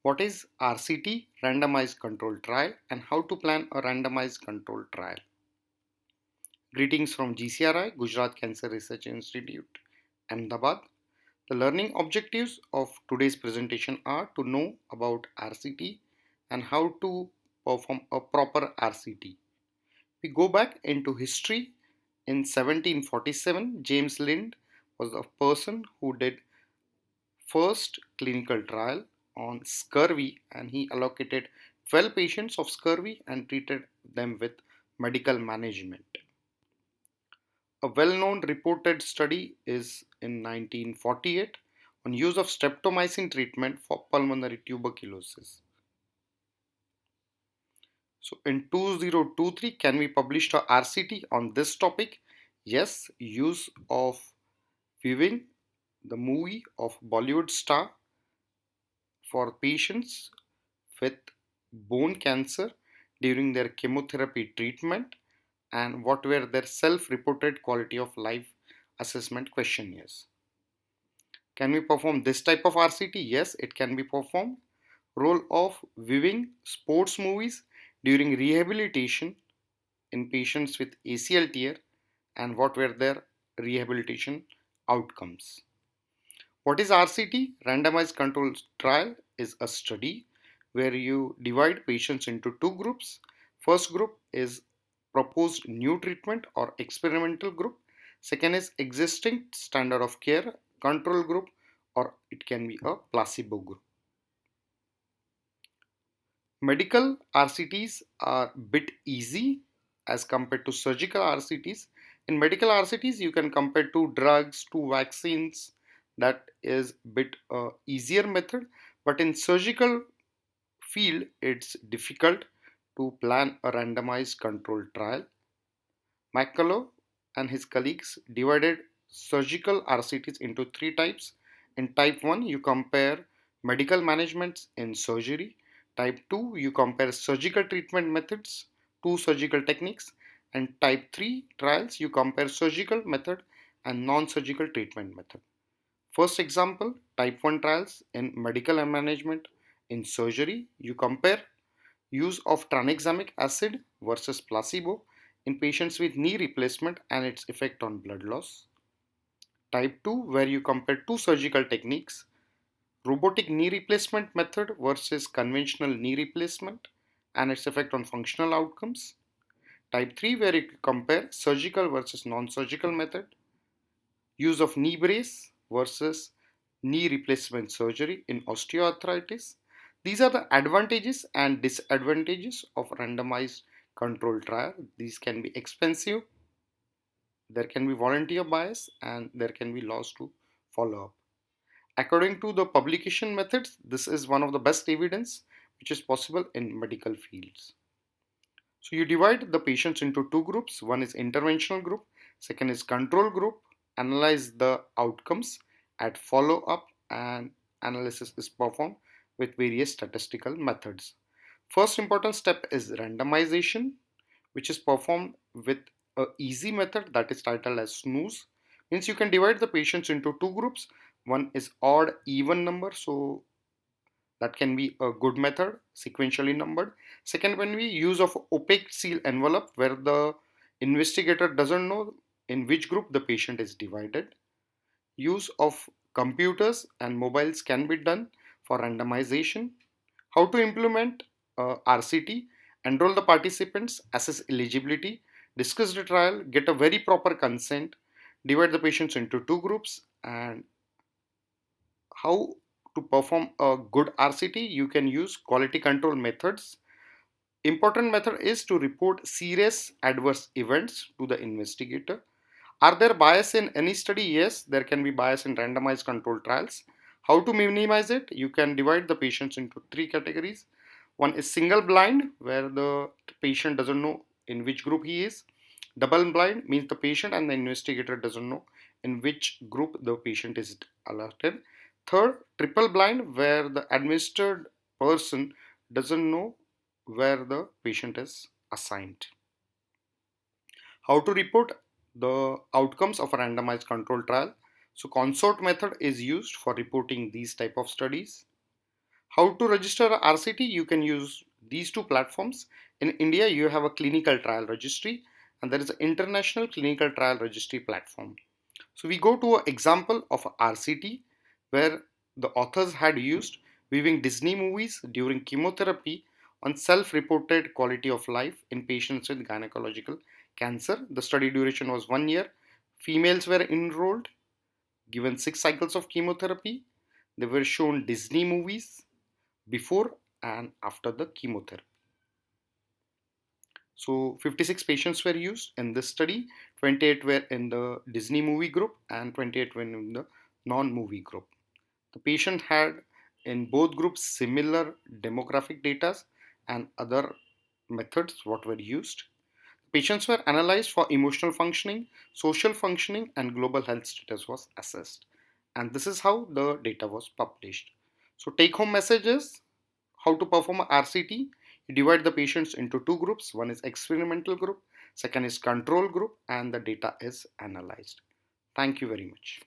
What is RCT, randomized controlled trial, and how to plan a randomized controlled trial? Greetings from GCRI, Gujarat Cancer Research Institute, Ahmedabad. The learning objectives of today's presentation are to know about RCT and how to perform a proper RCT. We go back into history. In 1747, James Lind was the person who did first clinical trial on scurvy, and he allocated 12 patients of scurvy and treated them with medical management. A well-known reported study is in 1948 on use of streptomycin treatment for pulmonary tuberculosis. So in 2023, can we publish a RCT on this topic? Yes, use of viewing the movie of Bollywood star for patients with bone cancer during their chemotherapy treatment, and what were their self-reported quality of life assessment questionnaires. Can we perform this type of RCT? Yes, it can be performed. Role of viewing sports movies during rehabilitation in patients with ACL tear, and what were their rehabilitation outcomes. What is RCT? Randomized controlled trial is a study where you divide patients into two groups. First group is proposed new treatment or experimental group. Second is existing standard of care control group, or it can be a placebo group. Medical RCTs are bit easy as compared to surgical RCTs. In medical RCTs, you can compare to drugs, to vaccines. That is bit easier method. But in surgical field, it's difficult to plan a randomized controlled trial. McCullough and his colleagues divided surgical RCTs into three types. In type 1, you compare medical management in surgery. Type 2, you compare surgical treatment methods, two surgical techniques. And type 3 trials, you compare surgical method and non-surgical treatment method. First example, type 1 trials in medical management in surgery, you compare use of tranexamic acid versus placebo in patients with knee replacement and its effect on blood loss. Type 2, where you compare two surgical techniques, robotic knee replacement method versus conventional knee replacement and its effect on functional outcomes. Type 3, where you compare surgical versus non-surgical method, use of knee brace versus knee replacement surgery in osteoarthritis. These are the advantages and disadvantages of randomized controlled trial. These can be expensive, there can be volunteer bias, and there can be loss to follow up. According to the publication methods, this is one of the best evidence which is possible in medical fields. So you divide the patients into two groups. One is interventional group, second is control group. Analyze the outcomes at follow up, and analysis is performed with various statistical methods. First important step is randomization, which is performed with a easy method that is titled as snooze. Means you can divide the patients into two groups. One is odd even number, so that can be a good method, sequentially numbered. Second, when we use of opaque seal envelope where the investigator doesn't know in which group the patient is divided. Use of computers and mobiles can be done for randomization. How to implement RCT? Enroll the participants, assess eligibility, discuss the trial, get a very proper consent, divide the patients into two groups. And how to perform a good RCT? You can use quality control methods. Important method is to report serious adverse events to the investigator. Are there bias in any study? Yes, there can be bias in randomized controlled trials. How to minimize it? You can divide the patients into three categories. One is single blind, where the patient doesn't know in which group he is. Double blind means the patient and the investigator doesn't know in which group the patient is allotted. Third, triple blind, where the administered person doesn't know where the patient is assigned. How to report the outcomes of a randomized control trial? So consort method is used for reporting these type of studies. How to register a RCT? You can use these two platforms. In India, you have a clinical trial registry, and there is an international clinical trial registry platform. So we go to an example of a RCT where the authors had used viewing Disney movies during chemotherapy on self-reported quality of life in patients with gynecological cancer. The study duration was 1 year. Females were enrolled, given 6 cycles of chemotherapy. They were shown Disney movies before and after the chemotherapy. So 56 patients were used in this study. 28 were in the Disney movie group and 28 were in the non-movie group. The patient had in both groups similar demographic data and other methods what were used. Patients were analyzed for emotional functioning, social functioning, and global health status was assessed. And this is how the data was published. So take home messages: how to perform a RCT. You divide the patients into two groups. One is experimental group, second is control group, and the data is analyzed. Thank you very much.